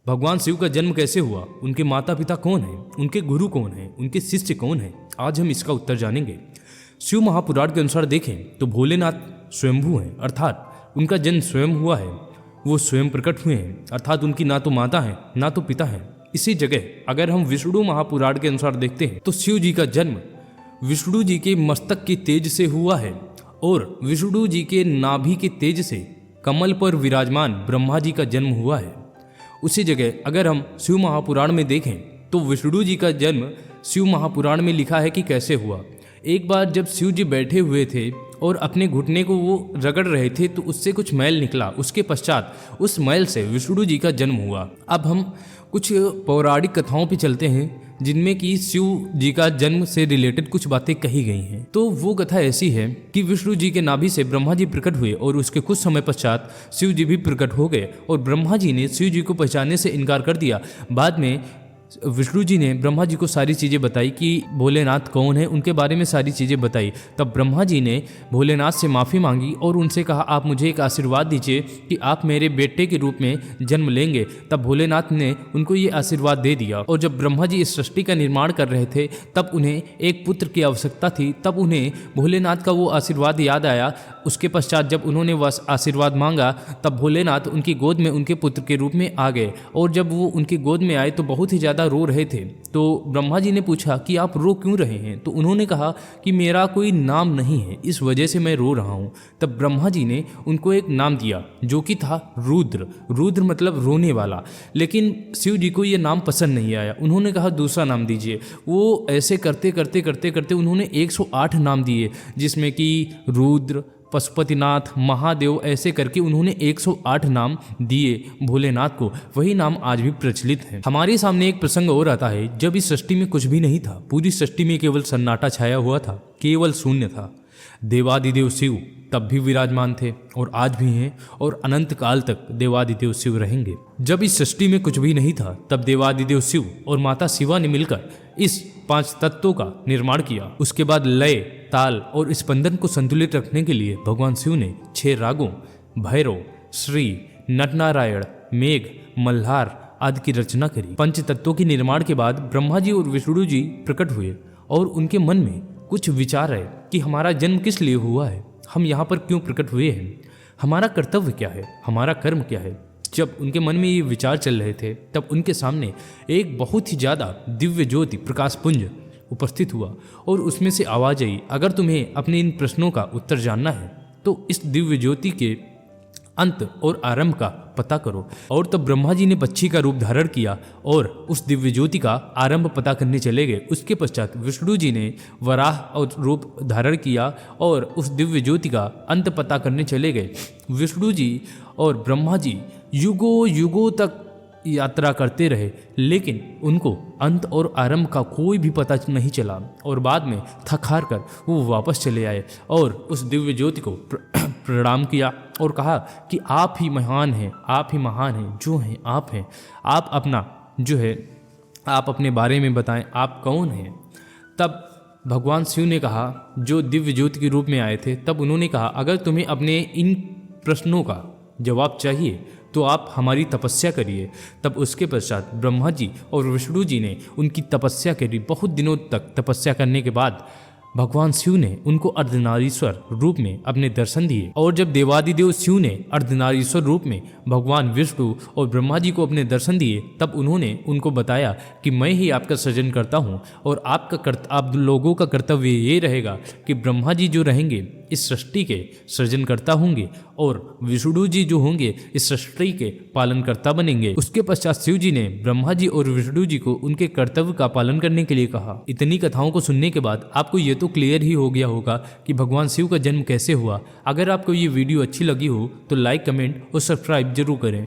भगवान शिव का जन्म कैसे हुआ, उनके माता पिता कौन हैं, उनके गुरु कौन हैं, उनके शिष्य कौन हैं, आज हम इसका उत्तर जानेंगे। शिव महापुराण के अनुसार देखें तो भोलेनाथ स्वयंभू हैं, अर्थात उनका जन्म स्वयं हुआ है, वो स्वयं प्रकट हुए हैं, अर्थात उनकी ना तो माता है ना तो पिता है। इसी जगह अगर हम विष्णु महापुराण के अनुसार देखते हैं तो शिव जी का जन्म विष्णु जी के मस्तक के तेज से हुआ है और विष्णु जी के नाभि के तेज से कमल पर विराजमान ब्रह्मा जी का जन्म हुआ है। उसी जगह अगर हम शिव महापुराण में देखें तो विष्णु जी का जन्म शिव महापुराण में लिखा है कि कैसे हुआ। एक बार जब शिव जी बैठे हुए थे और अपने घुटने को वो रगड़ रहे थे तो उससे कुछ मैल निकला, उसके पश्चात उस मैल से विष्णु जी का जन्म हुआ। अब हम कुछ पौराणिक कथाओं पे चलते हैं जिनमें कि शिव जी का जन्म से रिलेटेड कुछ बातें कही गई हैं। तो वो कथा ऐसी है कि विष्णु जी के नाभि से ब्रह्मा जी प्रकट हुए और उसके कुछ समय पश्चात शिव जी भी प्रकट हो गए और ब्रह्मा जी ने शिव जी को पहचानने से इनकार कर दिया। बाद में विष्णु जी ने ब्रह्मा जी को सारी चीज़ें बताई कि भोलेनाथ कौन है, उनके बारे में सारी चीज़ें बताई। तब ब्रह्मा जी ने भोलेनाथ से माफ़ी मांगी और उनसे कहा आप मुझे एक आशीर्वाद दीजिए कि आप मेरे बेटे के रूप में जन्म लेंगे। तब भोलेनाथ ने उनको ये आशीर्वाद दे दिया। और जब ब्रह्मा जी इस सृष्टि का निर्माण कर रहे थे तब उन्हें एक पुत्र की आवश्यकता थी। तब उन्हें भोलेनाथ का वो आशीर्वाद याद आया। उसके पश्चात जब उन्होंने वह आशीर्वाद मांगा तब भोलेनाथ उनकी गोद में उनके पुत्र के रूप में आ गए। और जब वो उनकी गोद में आए तो बहुत ही ज़्यादा रो रहे थे। तो ब्रह्मा जी ने पूछा कि आप रो क्यों रहे हैं। तो उन्होंने कहा कि मेरा कोई नाम नहीं है, इस वजह से मैं रो रहा हूँ। तब ब्रह्मा जी ने उनको एक नाम दिया जो कि था रुद्र। रुद्र मतलब रोने वाला। लेकिन शिव जी को ये नाम पसंद नहीं आया। उन्होंने कहा दूसरा नाम दीजिए। वो ऐसे करते करते करते करते उन्होंने 108 नाम दिए, जिसमें कि रुद्र, पशुपतिनाथ, महादेव, ऐसे करके उन्होंने 108 नाम दिए भोलेनाथ को। वही नाम आज भी प्रचलित है। हमारे सामने एक प्रसंग और आता है जब इस सृष्टि में कुछ भी नहीं था। पूरी सृष्टि में केवल सन्नाटा छाया हुआ था, केवल शून्य था। देवादिदेव शिव तब भी विराजमान थे और आज भी हैं और अनंत काल तक देवादिदेव शिव रहेंगे। जब इस सृष्टि में कुछ भी नहीं था तब देवादिदेव शिव और माता शिवा ने मिलकर इस 5 तत्वों का निर्माण किया। उसके बाद लय, ताल और स्पंदन को संतुलित रखने के लिए भगवान शिव ने 6 रागों भैरव, श्री, नटनारायण, मेघ, मल्हार आदि की रचना करी। 5 तत्वों के निर्माण के बाद ब्रह्मा जी और विष्णु जी प्रकट हुए और उनके मन में कुछ विचार है कि हमारा जन्म किस लिए हुआ है, हम यहाँ पर क्यों प्रकट हुए हैं, हमारा कर्तव्य क्या है, हमारा कर्म क्या है। जब उनके मन में ये विचार चल रहे थे तब उनके सामने एक बहुत ही ज़्यादा दिव्य ज्योति प्रकाश पुंज उपस्थित हुआ और उसमें से आवाज़ आई, अगर तुम्हें अपने इन प्रश्नों का उत्तर जानना है तो इस दिव्य ज्योति के अंत और आरंभ का पता करो। और तब ब्रह्मा जी ने पक्षी का रूप धारण किया और उस दिव्य ज्योति का आरंभ पता करने चले गए। उसके पश्चात विष्णु जी ने वराह और रूप धारण किया और उस दिव्य ज्योति का अंत पता करने चले गए। विष्णु जी और ब्रह्मा जी युगों युगों तक यात्रा करते रहे लेकिन उनको अंत और आरंभ का कोई भी पता नहीं चला और बाद में थक हार कर वो वापस चले आए और उस दिव्य ज्योति को प्रणाम किया और कहा कि आप ही महान हैं, आप ही महान हैं, जो हैं आप हैं। आप अपना जो है आप अपने बारे में बताएं, आप कौन हैं। तब भगवान शिव ने कहा, जो दिव्य ज्योति के रूप में आए थे, तब उन्होंने कहा अगर तुम्हें अपने इन प्रश्नों का जवाब चाहिए तो आप हमारी तपस्या करिए। तब उसके पश्चात ब्रह्मा जी और विष्णु जी ने उनकी तपस्या करी। बहुत दिनों तक तपस्या करने के बाद भगवान शिव ने उनको अर्धनारीश्वर रूप में अपने दर्शन दिए। और जब देवादिदेव शिव ने अर्धनारीश्वर रूप में भगवान विष्णु और ब्रह्मा जी को अपने दर्शन दिए तब उन्होंने उनको बताया कि मैं ही आपका सृजन करता हूँ और आप लोगों का कर्तव्य ये रहेगा कि ब्रह्मा जी जो रहेंगे इस सृष्टि के सृजनकर्ता होंगे और विष्णु जी जो होंगे इस सृष्टि के पालनकर्ता बनेंगे। उसके पश्चात शिव जी ने ब्रह्मा जी और विष्णु जी को उनके कर्तव्य का पालन करने के लिए कहा। इतनी कथाओं को सुनने के बाद आपको ये तो क्लियर ही हो गया होगा कि भगवान शिव का जन्म कैसे हुआ। अगर आपको ये वीडियो अच्छी लगी हो तो लाइक, कमेंट और सब्सक्राइब जरूर करें।